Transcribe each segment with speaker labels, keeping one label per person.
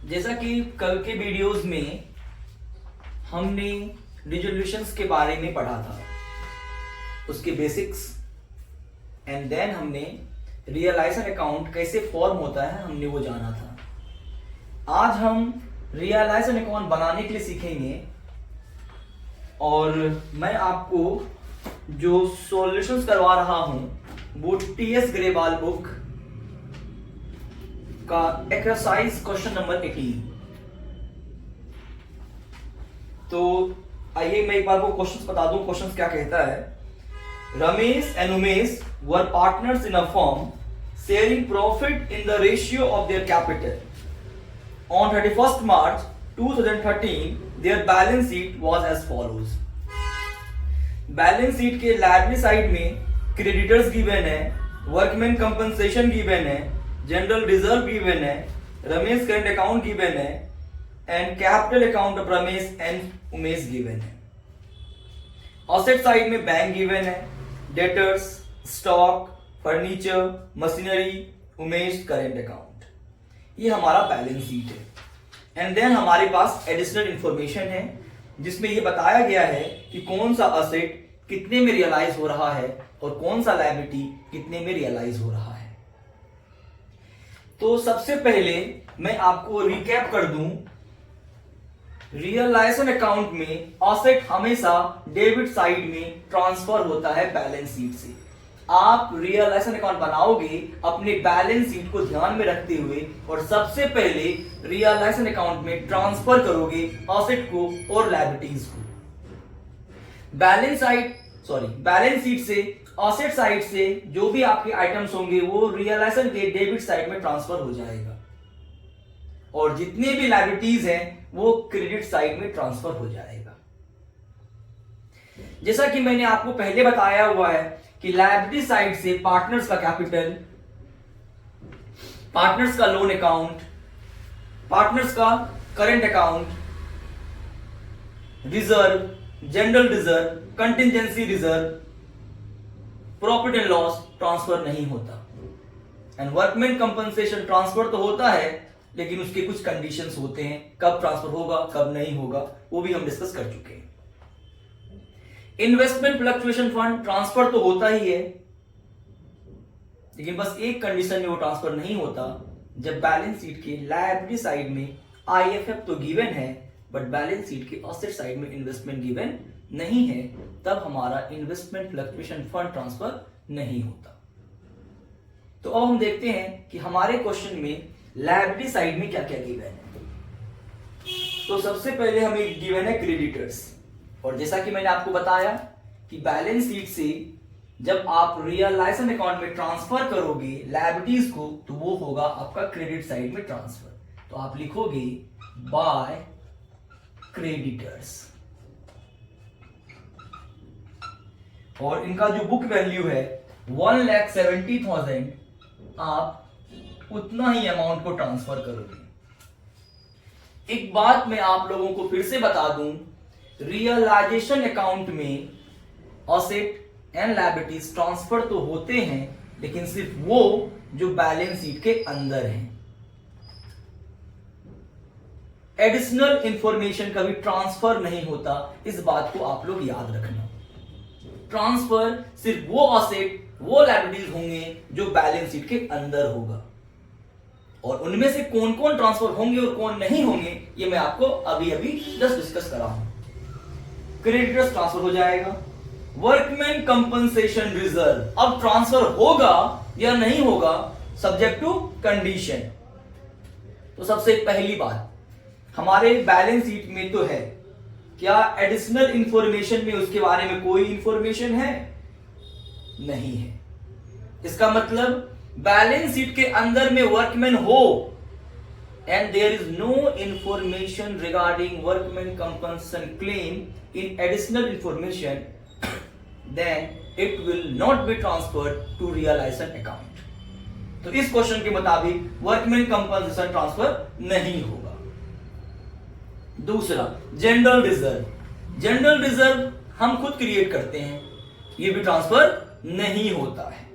Speaker 1: जैसा कि कल के वीडियोस में हमने रिजोल्यूशंस के बारे में पढ़ा था, उसके बेसिक्स, एंड देन हमने रियलाइजेशन अकाउंट कैसे फॉर्म होता है हमने वो जाना था। आज हम रियलाइजेशन अकाउंट बनाने के लिए सीखेंगे और मैं आपको जो सॉल्यूशंस करवा रहा हूं वो टीएस ग्रेवाल बुक का एक्सरसाइज क्वेश्चन नंबर 18। तो आइए मैं एक बार वो क्वेश्चंस बता दूं। क्वेश्चंस क्या कहता है? Ramesh and Umesh were partners in a firm sharing profit in the ratio of their capital. On 31st March 2013, their balance sheet was as follows. Balance sheet के लायबिलिटी साइड में क्रेडिटर्स गिवन है, workman compensation given है, general reserve given है, Ramesh current account given है and capital account of Ramesh and Umesh given है। ऑसेट side में bank given है, debtors, stock, furniture, machinery, Umesh current account. ये हमारा बैलेंस शीट है। एंड देन हमारे पास एडिशनल इंफॉर्मेशन है जिसमें ये बताया गया है कि कौन सा असेट कितने में रियलाइज हो रहा है और कौन सा लायबिलिटी कितने में रियलाइज हो रहा है। तो सबसे पहले मैं आपको रिकैप कर दूं, रियलाइजेशन अकाउंट में असेट हमेशा डेबिट साइड में ट्रांसफर होता है बैलेंस शीट से। आप रियलाइजेशन अकाउंट बनाओगे अपने बैलेंस शीट को ध्यान में रखते हुए और सबसे पहले रियलाइजेशन अकाउंट में ट्रांसफर करोगे असेट को और लायबिलिटीज को। बैलेंस शीट से असेट साइड से जो भी आपके आइटम्स होंगे वो रियलाइजेशन के डेबिट साइड में ट्रांसफर हो जाएगा और जितने भी लायबिलिटीज हैं वो क्रेडिट साइड में ट्रांसफर हो जाएगा। जैसा कि मैंने आपको पहले बताया हुआ है कि लायबिलिटी साइड से पार्टनर्स का कैपिटल, पार्टनर्स का लोन अकाउंट, पार्टनर्स का current account, reserve, general reserve, contingency reserve, profit and loss transfer नहीं होता। एंड वर्कमैन कंपनसेशन ट्रांसफर तो होता है लेकिन उसके कुछ कंडीशंस होते हैं, कब ट्रांसफर होगा कब नहीं होगा वो भी हम डिस्कस कर चुके हैं। इन्वेस्टमेंट फ्लक्चुएशन फंड ट्रांसफर तो होता ही है लेकिन बस एक कंडीशन में वो ट्रांसफर नहीं होता, जब बैलेंस शीट के लायबिलिटी साइड में आईएफएफ तो गिवन है बट बैलेंस शीट के एसेट साइड में इन्वेस्टमेंट गिवन नहीं है, तब हमारा इन्वेस्टमेंट फ्लक्चुएशन फंड ट्रांसफर नहीं होता। तो अब हम देखते हैं कि हमारे क्वेश्चन में लायबिलिटी साइड में क्या क्या गिवन है। तो सबसे पहले हमें गिवन है क्रेडिटर्स, और जैसा कि मैंने आपको बताया कि बैलेंस शीट से जब आप रियलाइजेशन अकाउंट में ट्रांसफर करोगे लायबिलिटीज को तो वो होगा आपका क्रेडिट साइड में ट्रांसफर। तो आप लिखोगे बाय क्रेडिटर्स और इनका जो बुक वैल्यू है 1,70,000, आप उतना ही अमाउंट को ट्रांसफर करोगे। एक बात मैं आप लोगों को फिर से बता दूं, रियलाइजेशन अकाउंट में असेट एंड लायबिलिटीज ट्रांसफर तो होते हैं लेकिन सिर्फ वो जो बैलेंस शीट के अंदर हैं। एडिशनल इंफॉर्मेशन कभी ट्रांसफर नहीं होता, इस बात को आप लोग याद रखना। ट्रांसफर सिर्फ वो असेट वो लायबिलिटीज होंगे जो बैलेंस शीट के अंदर होगा और उनमें से कौन कौन ट्रांसफर होंगे और कौन नहीं होंगे ये मैं आपको अभी अभी जस्ट डिस्कस करा हूं। क्रेडिटर्स ट्रांसफर हो जाएगा। वर्कमैन कंपनसेशन रिजर्व अब ट्रांसफर होगा या नहीं होगा सब्जेक्ट टू कंडीशन। तो सबसे पहली बात हमारे बैलेंस शीट में तो है, क्या एडिशनल इंफॉर्मेशन में उसके बारे में कोई इंफॉर्मेशन है? नहीं है। इसका मतलब बैलेंस शीट के अंदर में वर्कमैन हो and there is no information regarding workman compensation claim in additional information, then it will not be transferred to realization account. तो इस क्वेश्चन के मुताबिक वर्कमैन कंपनसेशन ट्रांसफर नहीं होगा। दूसरा जनरल रिजर्व। जनरल रिजर्व हम खुद क्रिएट करते हैं, ये भी ट्रांसफर नहीं होता है।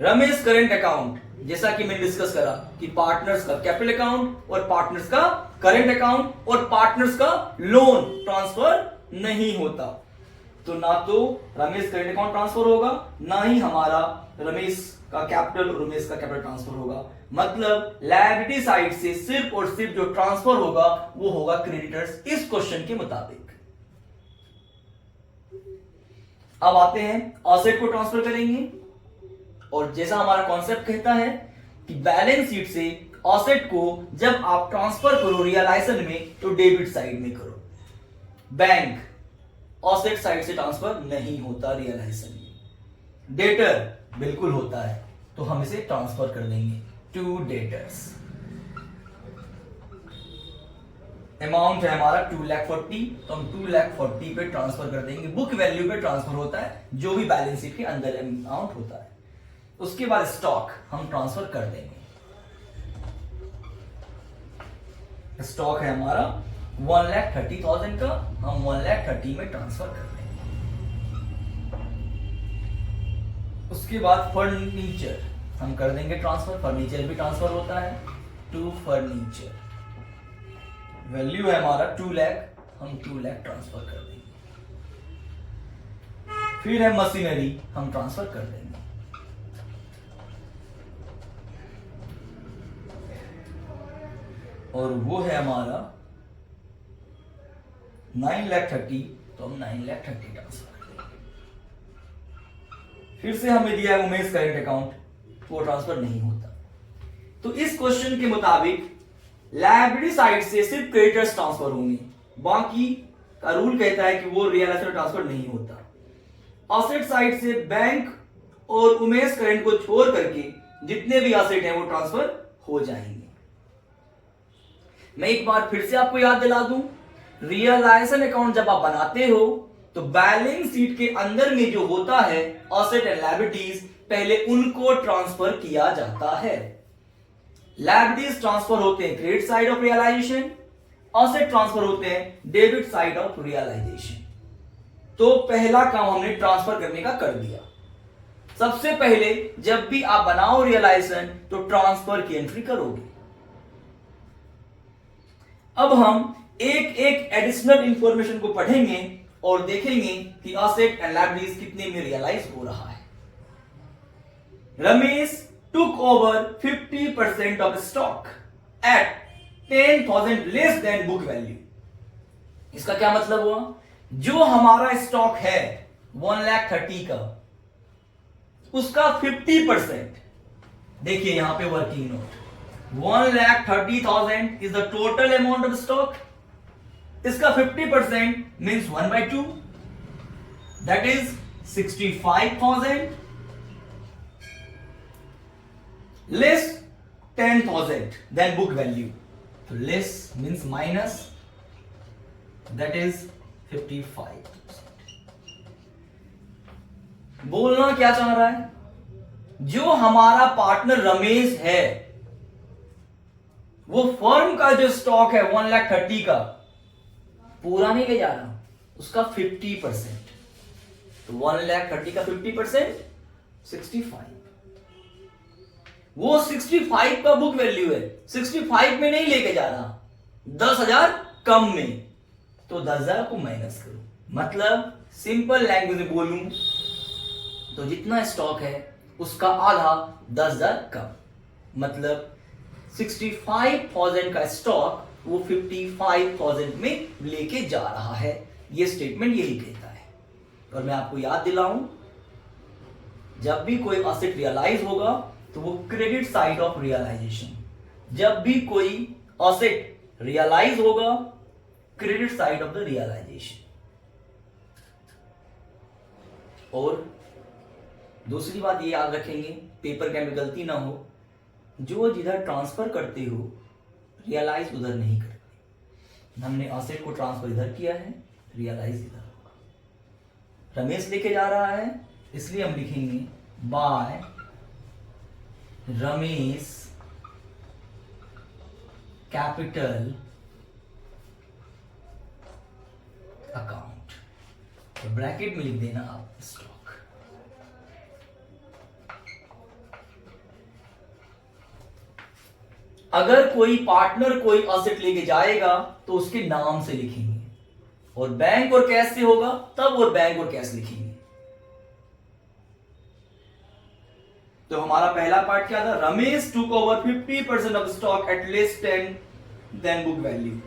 Speaker 1: रमेश करंट अकाउंट जैसा कि मैंने डिस्कस करा कि पार्टनर्स का कैपिटल अकाउंट और पार्टनर्स का करंट अकाउंट और पार्टनर्स का लोन ट्रांसफर नहीं होता। तो ना तो रमेश करंट अकाउंट ट्रांसफर होगा, ना ही हमारा रमेश का कैपिटल और रमेश का कैपिटल ट्रांसफर होगा। मतलब लायबिलिटी साइड से सिर्फ और सिर्फ जो ट्रांसफर होगा वो होगा क्रेडिटर्स, इस क्वेश्चन के मुताबिक। अब आते हैं असेट को ट्रांसफर करेंगे, और जैसा हमारा कॉन्सेप्ट कहता है कि बैलेंस शीट से असेट को जब आप ट्रांसफर करो रियलाइजेशन में तो डेबिट साइड में करो। बैंक असेट साइड से ट्रांसफर नहीं होता रियलाइजेशन में। डेटर बिल्कुल होता है, तो हम इसे ट्रांसफर कर देंगे टू डेटर्स। अमाउंट है हमारा 2,40,000, तो हम 2,40,000 पे ट्रांसफर कर देंगे। बुक वैल्यू पे ट्रांसफर होता है जो भी बैलेंस शीट के अंदर अमाउंट होता है। उसके बाद स्टॉक हम ट्रांसफर कर देंगे। स्टॉक है हमारा 1,30,000 का, हम 1,30,000 में ट्रांसफर कर देंगे। उसके बाद फर्नीचर हम कर देंगे ट्रांसफर। फर्नीचर भी ट्रांसफर होता है टू फर्नीचर। वैल्यू है हमारा 2 लाख, हम 2 लाख ट्रांसफर कर देंगे। फिर है मशीनरी, हम ट्रांसफर कर देंगे। और वो है हमारा 9,30,000, तो हम 9,30,000 ट्रांसफर कर देंगे। फिर से हमें दिया है उमेश करंट अकाउंट, वो ट्रांसफर नहीं होता। तो इस क्वेश्चन के मुताबिक लायबिलिटी साइड से सिर्फ क्रेडिटर्स ट्रांसफर होंगे, बाकी का रूल कहता है कि वो रियलाइजेशन ट्रांसफर नहीं होता। असेट साइड से बैंक और उमेश करंट को छोड़ करके जितने भी असेट हैं वो ट्रांसफर हो जाएंगे। मैं एक बार फिर से आपको याद दिला दूं, रियलाइजेशन अकाउंट जब आप बनाते हो तो बैलेंस शीट के अंदर में जो होता है असेट एंड लायबिलिटीज, पहले उनको ट्रांसफर किया जाता है। लायबिलिटीज ट्रांसफर होते हैं credit side of realisation, asset transfer होते हैं डेबिट साइड ऑफ रियलाइजेशन। तो पहला काम हमने ट्रांसफर करने का कर दिया। सबसे पहले जब भी आप बनाओ रियलाइजेशन तो ट्रांसफर की एंट्री करोगे। अब हम एक एक एडिशनल इंफॉर्मेशन को पढ़ेंगे और देखेंगे कि असेट एंड लायबिलिटीज कितने में रियलाइज हो रहा है। Ramesh took over 50% of stock at 10,000 less than book value। इसका क्या मतलब हुआ? जो हमारा स्टॉक है 1,30,000 का, उसका 50%, देखिए यहां पे working note 1,30,000 is the total amount of stock. इसका 50% means 1/2, that is 65,000 less 10,000 then book value. तो less means minus, that is 55%। बोलना क्या चाह रहा है? जो हमारा पार्टनर रमेश है वो फर्म का जो स्टॉक है 1,30,000 का पूरा नहीं ले जा रहा, उसका 50%। तो 1,30,000 का 50% 65। वो 65 का बुक वैल्यू है, 65 में नहीं लेके जा रहा, 10,000 कम में। तो 10,000 को माइनस करो, मतलब सिंपल लैंग्वेज में बोलूं तो जितना स्टॉक है उसका आधा 10,000 कम, मतलब 65,000 का स्टॉक वो 55,000 में लेके जा रहा है। ये स्टेटमेंट यही कहता है। और मैं आपको याद दिलाऊं, जब भी कोई एसेट रियलाइज होगा तो वो क्रेडिट साइड ऑफ रियलाइजेशन। जब भी कोई एसेट रियलाइज होगा credit side of the realisation. और दूसरी बात ये याद रखेंगे, पेपर के में गलती ना हो, जो जिधर ट्रांसफर करते हो रियलाइज उधर नहीं करते। हमने एसेट को ट्रांसफर इधर किया है, रियलाइज इधर होगा। रमेश लेके जा रहा है इसलिए हम लिखेंगे बाय रमेश कैपिटल अकाउंट, तो ब्रैकेट में लिख देना आप स्टॉक। अगर कोई पार्टनर कोई एसेट लेके जाएगा तो उसके नाम से लिखेंगे, और बैंक और कैश से होगा तब वो बैंक और कैश लिखेंगे। तो हमारा पहला पार्ट क्या था? Ramesh took over 50% of stock at less 10 than book value.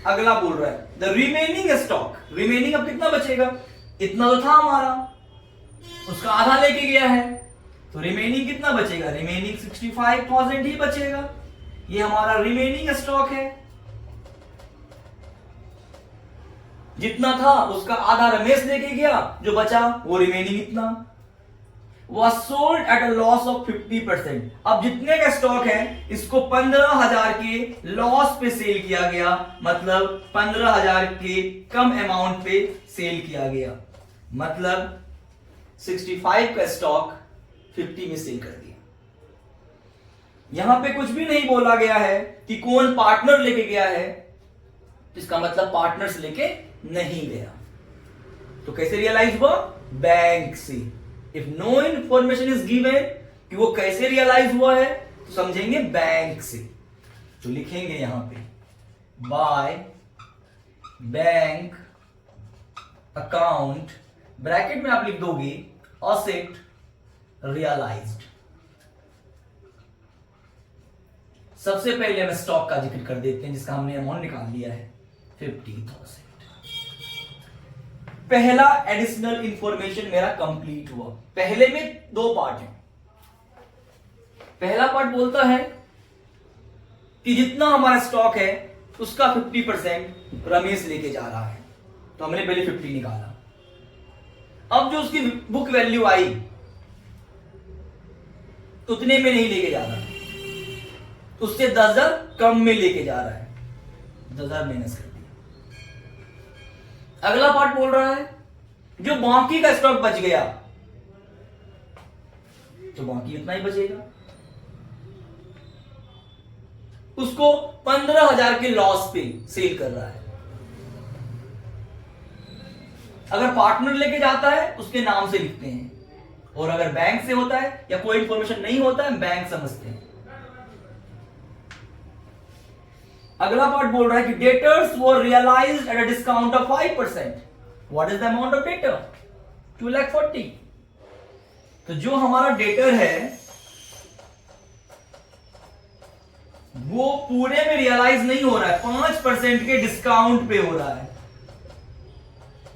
Speaker 1: अगला बोल रहा है द रिमेनिंग स्टॉक, रिमेनिंग अब कितना बचेगा? इतना तो था हमारा, उसका आधा लेके गया है, तो रिमेनिंग कितना बचेगा? रिमेनिंग 65,000 ही बचेगा। ये हमारा रिमेनिंग स्टॉक है। जितना था उसका आधा रमेश लेके गया, जो बचा वो रिमेनिंग इतना। Was sold at a loss of 50%। अब जितने का स्टॉक है इसको 15,000 के लॉस पे सेल किया गया, मतलब 15,000 के कम अमाउंट पे सेल किया गया, मतलब 65 का स्टॉक 50 में सेल कर दिया। यहां पे कुछ भी नहीं बोला गया है कि कौन पार्टनर लेके गया है, इसका मतलब पार्टनर्स लेके नहीं गया। तो कैसे रियलाइज हुआ? बैंक से। If no information is given कि वो कैसे रियलाइज हुआ है तो समझेंगे बैंक से। तो लिखेंगे यहां पे बाय बैंक अकाउंट, ब्रैकेट में आप लिख दोगे एसेट रियलाइज्ड। सबसे पहले हम स्टॉक का जिक्र कर देते हैं जिसका हमने अमाउंट निकाल लिया है 50,000। पहला एडिशनल इंफॉर्मेशन मेरा कंप्लीट हुआ। पहले में दो पार्ट है। पहला पार्ट बोलता है कि जितना हमारा स्टॉक है उसका 50% रमेश लेके जा रहा है, तो हमने पहले 50 निकाला। अब जो उसकी बुक वैल्यू आई उतने में नहीं लेके जा रहा, उससे 10,000 कम में लेके जा रहा है, 10,000 माइनस कर दिया। अगला पार्ट बोल रहा है जो बाकी का स्टॉक बच गया तो बाकी उतना ही बचेगा, उसको 15,000 के लॉस पे सेल कर रहा है। अगर पार्टनर लेके जाता है उसके नाम से लिखते हैं, और अगर बैंक से होता है या कोई इंफॉर्मेशन नहीं होता है बैंक समझते हैं। अगला पार्ट बोल रहा है कि debtors were realised at a discount of 5%। What is the amount of debtor? 2,40,000। तो जो हमारा डेटर है वो पूरे में रियलाइज नहीं हो रहा है, 5% के डिस्काउंट पे हो रहा है।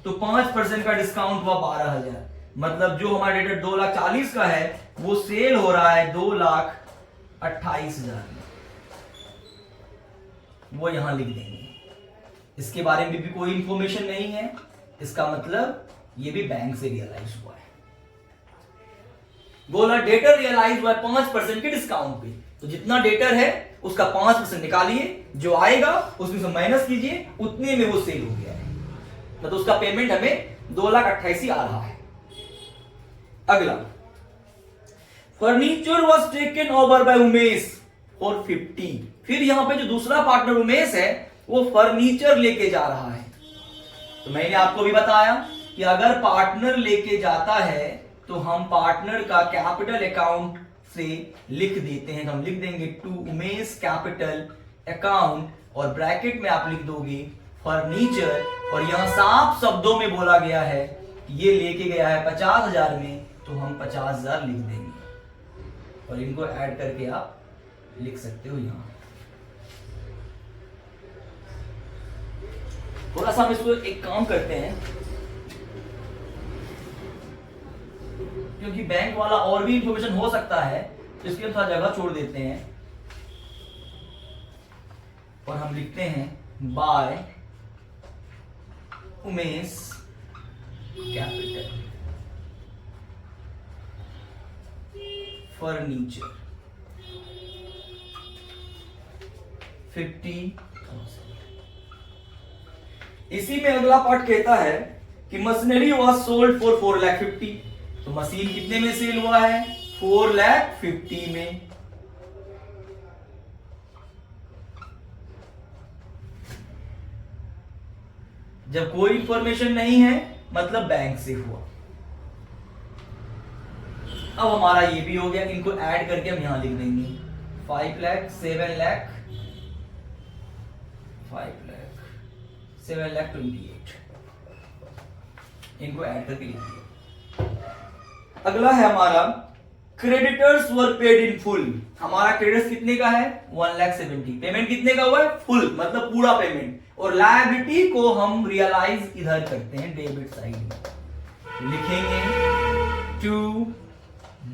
Speaker 1: तो 5% का डिस्काउंट हुआ 12,000, मतलब जो हमारा डेटर 2,40,000 का है वो सेल हो रहा है 2,28,000 में। वो यहां लिख देंगे। इसके बारे में भी कोई इंफॉर्मेशन नहीं है, इसका मतलब ये भी बैंक से रियलाइज हुआ है। बोला डेटर रियलाइज हुआ है 5% के डिस्काउंट पे, तो जितना डेटर है उसका 5% निकालिए, जो आएगा उसमें से माइनस कीजिए, उतने में वो सेल हो गया है, मतलब उसका पेमेंट हमें 2,28,000 आ रहा है। अगला, furniture was taken over by Umesh for 50। फिर यहां पे जो दूसरा पार्टनर उमेश है वो फर्नीचर लेके जा रहा है। तो मैंने आपको भी बताया कि अगर पार्टनर लेके जाता है तो हम पार्टनर का कैपिटल अकाउंट से लिख देते हैं। तो हम लिख देंगे टू उमेश कैपिटल अकाउंट, और ब्रैकेट में आप लिख दोगे फर्नीचर, और यहां साफ शब्दों में बोला गया है कि ये लेके गया है 50,000 में, तो हम 50,000 लिख देंगे, और इनको ऐड करके आप लिख सकते हो यहां। थोड़ा सा हम इसको एक काम करते हैं, क्योंकि बैंक वाला और भी इंफॉर्मेशन हो सकता है, तो इसके लिए थोड़ा जगह छोड़ देते हैं, और हम लिखते हैं बाय उमेश कैपिटल फर्नीचर 50,000। इसी में अगला पार्ट कहता है कि मशीनरी वॉज सोल्ड फॉर 4,50,000। तो मशीन कितने में सेल हुआ है? 4,50,000 में। जब कोई इंफॉर्मेशन नहीं है मतलब बैंक से हुआ। अब हमारा ये भी हो गया, इनको ऐड करके हम यहां लिख देंगे 5 लाख 7 लाख 5 लाख 7 लाख 28, इनको ऐड करके लिखिए। अगला है हमारा creditors were paid in full. हमारा क्रेडिटर्स कितने का है 1,70,000, पेमेंट कितने का हुआ है फुल मतलब पूरा पेमेंट, और लायबिलिटी को हम रियलाइज इधर करते हैं डेबिट साइड में, लिखेंगे टू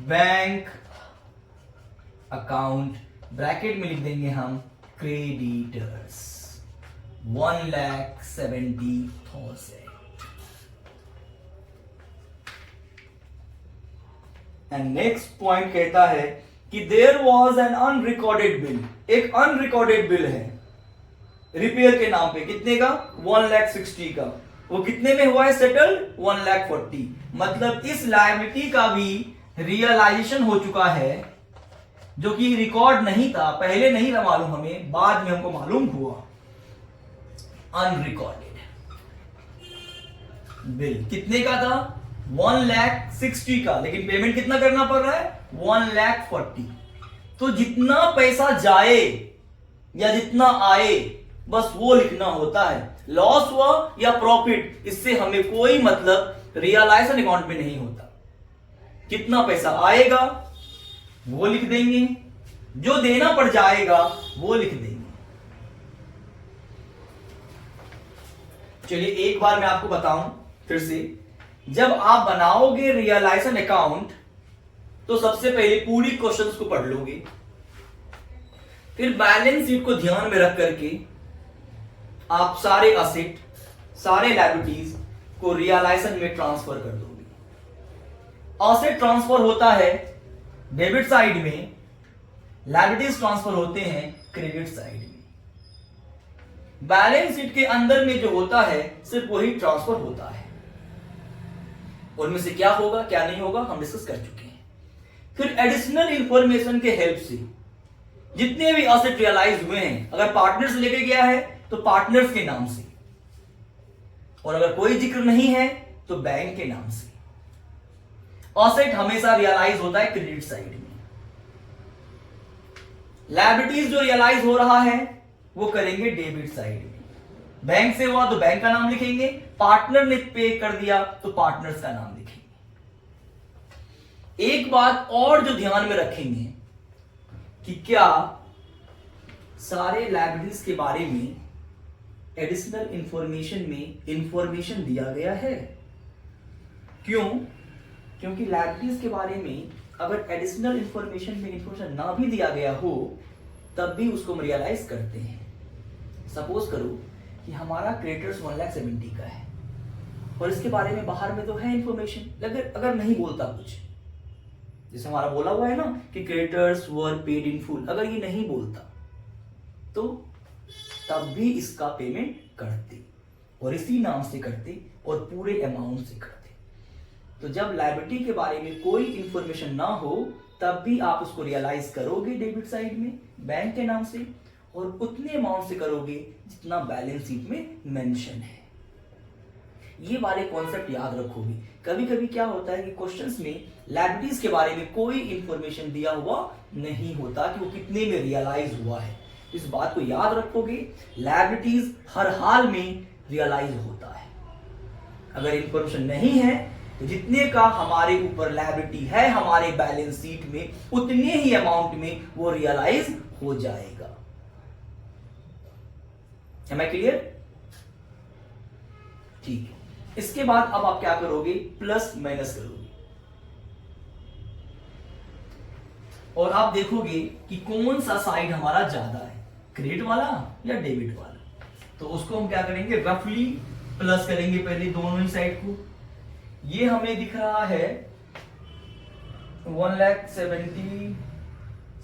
Speaker 1: बैंक अकाउंट, ब्रैकेट में लिख देंगे हम क्रेडिटर्स 1,70,000। एंड नेक्स्ट पॉइंट कहता है कि there was an unrecorded bill, एक अनरिकॉर्डेड बिल है रिपेयर के नाम पे, कितने का 1,60,000 का, वो कितने में हुआ है सेटल 1,40,000, मतलब इस लायबिलिटी का भी रियलाइजेशन हो चुका है, जो कि रिकॉर्ड नहीं था, पहले नहीं था मालूम हमें, बाद में हमको मालूम हुआ। अनरिकॉर्डेड बिल कितने का था 1,60,000 का, लेकिन पेमेंट कितना करना पड़ रहा है 1,40,000। तो जितना पैसा जाए या जितना आए बस वो लिखना होता है, लॉस हुआ या प्रॉफिट इससे हमें कोई मतलब रियलाइजेशन अकाउंट में नहीं होता। कितना पैसा आएगा वो लिख देंगे, जो देना पड़ जाएगा वो लिख देंगे। चलिए एक बार मैं आपको बताऊं फिर से, जब आप बनाओगे रियलाइजेशन अकाउंट तो सबसे पहले पूरी क्वेश्चंस को पढ़ लोगे, फिर बैलेंस शीट को ध्यान में रख करके आप सारे असेट सारे लायबिलिटीज को रियलाइजेशन में ट्रांसफर कर दोगे। असेट ट्रांसफर होता है डेबिट साइड में, लायबिलिटीज ट्रांसफर होते हैं क्रेडिट साइड में। बैलेंस शीट के अंदर में जो होता है सिर्फ वही ट्रांसफर होता है, उनमें से क्या होगा क्या नहीं होगा हम डिस्कस कर चुके हैं। फिर एडिशनल इंफॉर्मेशन के हेल्प से जितने भी असेट रियलाइज हुए हैं, अगर पार्टनर्स लेके गया है तो पार्टनर्स के नाम से, और अगर कोई जिक्र नहीं है तो बैंक के नाम से। असेट हमेशा रियलाइज होता है क्रेडिट साइड में, लायबिलिटीज जो रियलाइज हो रहा है वो करेंगे डेबिट साइड में। बैंक से हुआ तो बैंक का नाम लिखेंगे, पार्टनर ने पे कर दिया तो पार्टनर्स का नाम लिखेंगे। एक बात और जो ध्यान में रखेंगे कि क्या सारे लायबिलिटीज के बारे में एडिशनल इंफॉर्मेशन में इंफॉर्मेशन दिया गया है। क्यों? क्योंकि लायबिलिटीज के बारे में अगर एडिशनल इंफॉर्मेशन में इंफॉर्मेशन ना भी दिया गया हो तब भी उसको हम रियलाइज करते हैं। सपोज करो कि हमारा क्रेडिटर्स 1,70,000 का है और इसके बारे में बाहर में तो है इंफॉर्मेशन, अगर नहीं बोलता कुछ, जैसे हमारा बोला हुआ है ना कि creditors were paid in full, अगर ये नहीं बोलता तो तब भी इसका पेमेंट करते और इसी नाम से करते और पूरे अमाउंट से करते। तो जब लायबिलिटी के बारे में कोई इंफॉर्मेशन ना हो तब भी आप उसको रियलाइज करोगे डेबिट साइड में बैंक के नाम से, और उतने अमाउंट से करोगे जितना बैलेंस शीट में मेंशन है। ये वाले कॉन्सेप्ट याद रखोगे। कभी कभी क्या होता है कि क्वेश्चंस में लायबिलिटीज के बारे में कोई इंफॉर्मेशन दिया हुआ नहीं होता कि वो कितने में रियलाइज हुआ है। इस बात को याद रखोगे, लायबिलिटीज हर हाल में रियलाइज होता है। अगर इंफॉर्मेशन नहीं है तो जितने का हमारे ऊपर लायबिलिटी है हमारे बैलेंस शीट में उतने ही अमाउंट में वो रियलाइज हो जाएगा। Am I clear? ठीक है, इसके बाद अब आप क्या करोगे प्लस माइनस करोगे और आप देखोगे कि कौन सा साइड हमारा ज्यादा है, क्रेडिट वाला या डेबिट वाला। तो उसको हम क्या करेंगे रफली प्लस करेंगे पहले दोनों ही साइड को। ये हमें दिख रहा है 1,70,000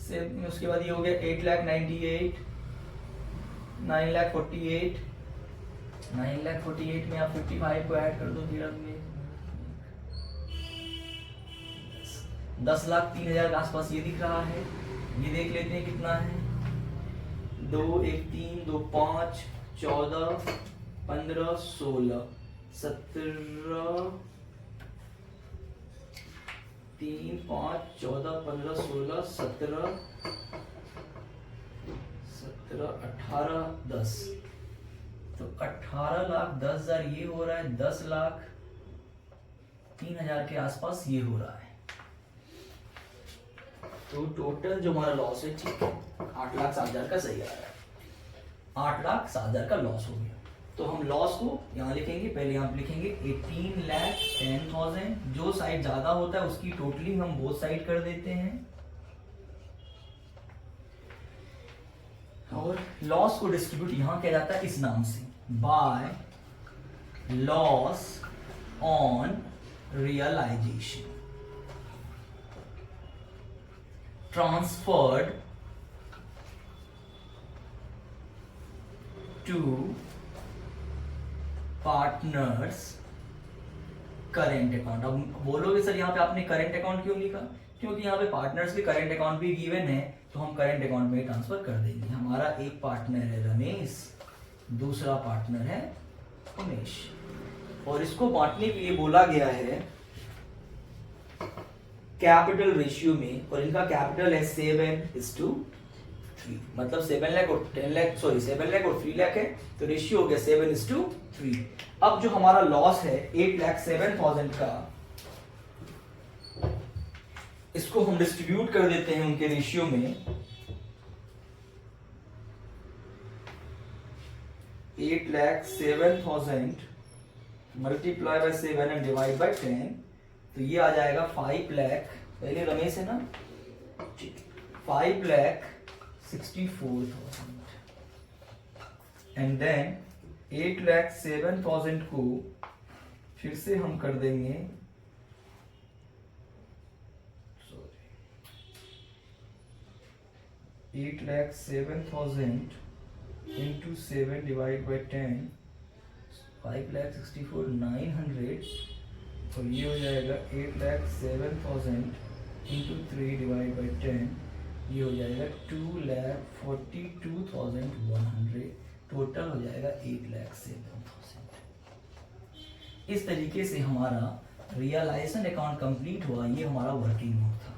Speaker 1: से, उसके बाद ये हो गया 8,98,000, 9,48,000, 9,48,000 में आप 55 को ऐड कर दो फिर में 10,03,000 के आसपास ये दिख रहा है। ये देख लेते हैं कितना है, 2, 1, 3, 2, 5, 14, 15, 16, 17, 3, 5, 14, 15, 16, 17, 18,10 तो 18,10,000 ये हो रहा है, 10,03,000 के आसपास ये हो रहा है। तो टोटल जो हमारा लॉस है, ठीक है, 8,07,000 का सही आ रहा है, 8,07,000 का लॉस हो गया। तो हम लॉस को यहाँ लिखेंगे, पहले यहाँ पे लिखेंगे 18,10,000। जो साइड ज्यादा होता है उसकी टोटलिंग हम बोथ साइड कर देते हैं, और लॉस को डिस्ट्रीब्यूट यहां किया जाता है इस नाम से, by loss on realisation transferred to partners current account. अब बोलोगे सर यहाँ पे आपने करेंट अकाउंट क्यों लिखा? क्योंकि यहाँ पे पार्टनर्स के करेंट अकाउंट भी गिवन है, तो हम करेंट अकाउंट में ट्रांसफर कर देंगे। हमारा एक पार्टनर है रमेश, दूसरा पार्टनर है उमेश, और इसको बांटने के लिए बोला गया है कैपिटल रेशियो में, और इनका कैपिटल है 7:3, मतलब 7 लाख और 10 लाख, सॉरी 7 लाख और 3 लाख है, तो रेशियो हो गया 7:3। अब जो हमारा लॉस है 8,07,000 का, इसको हम डिस्ट्रीब्यूट कर देते हैं उनके रेशियो में। 8,07,000 multiply by 7 and divide by 10, तो ये आ जाएगा 5 लाख, पहले रमेश है ना, 5,64,000 एंड देन 8,07,000 को फिर से हम कर देंगे 8,07,000 into 7 divided by 10, 5,64,900, और ये हो जाएगा 8,07,000 into 3 divided by 10, ये हो जाएगा 2,42,100, टोटल हो जाएगा 8,07,000। इस तरीके से हमारा रियलाइजेशन अकाउंट कंप्लीट हुआ। ये हमारा वर्किंग नोट था।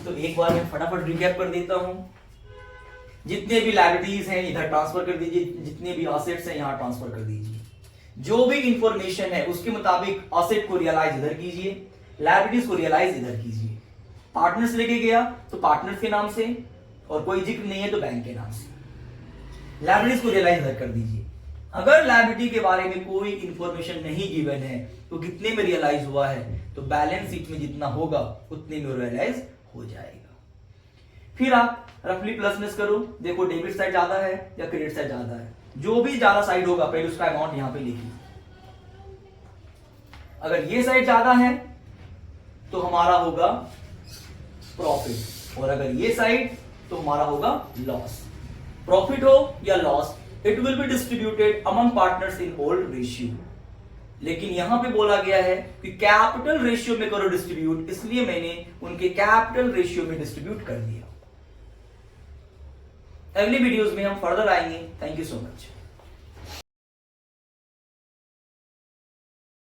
Speaker 1: तो एक बार मैं फटाफट रिकैप कर देता हूं। जितने भी लायबिलिटीज हैं इधर ट्रांसफर कर दीजिए, जितने भी असेट्स हैं यहां ट्रांसफर कर दीजिए। जो भी इंफॉर्मेशन है उसके मुताबिक असेट को रियलाइज इधर कीजिए, लायबिलिटीज को रियलाइज इधर कीजिए। पार्टनर्स लेके गया तो पार्टनर्स के नाम से, और कोई जिक्र नहीं है तो बैंक के नाम से। लायबिलिटीज को रियलाइज इधर कर दीजिए। अगर लायबिलिटी के बारे में कोई इंफॉर्मेशन नहीं गिवन है तो कितने में रियलाइज हुआ है, तो बैलेंस शीट में जितना होगा उतने में रियलाइज हो जाएगा। फिर आप रफली प्लस माइनस करो, देखो डेबिट साइड ज्यादा है या क्रेडिट साइड ज्यादा है। जो भी ज्यादा साइड होगा पहले उसका अमाउंट यहां पे लिखिए। अगर ये साइड ज्यादा है तो हमारा होगा प्रॉफिट, और अगर ये साइड तो हमारा होगा लॉस। प्रॉफिट हो या loss, it will be distributed among partners in old ratio. लेकिन यहां पे बोला गया है कि कैपिटल रेशियो में करो डिस्ट्रीब्यूट, इसलिए मैंने उनके कैपिटल रेशियो में डिस्ट्रीब्यूट कर दिया। अगली वीडियोस में हम फर्दर आएंगे। Thank you so much.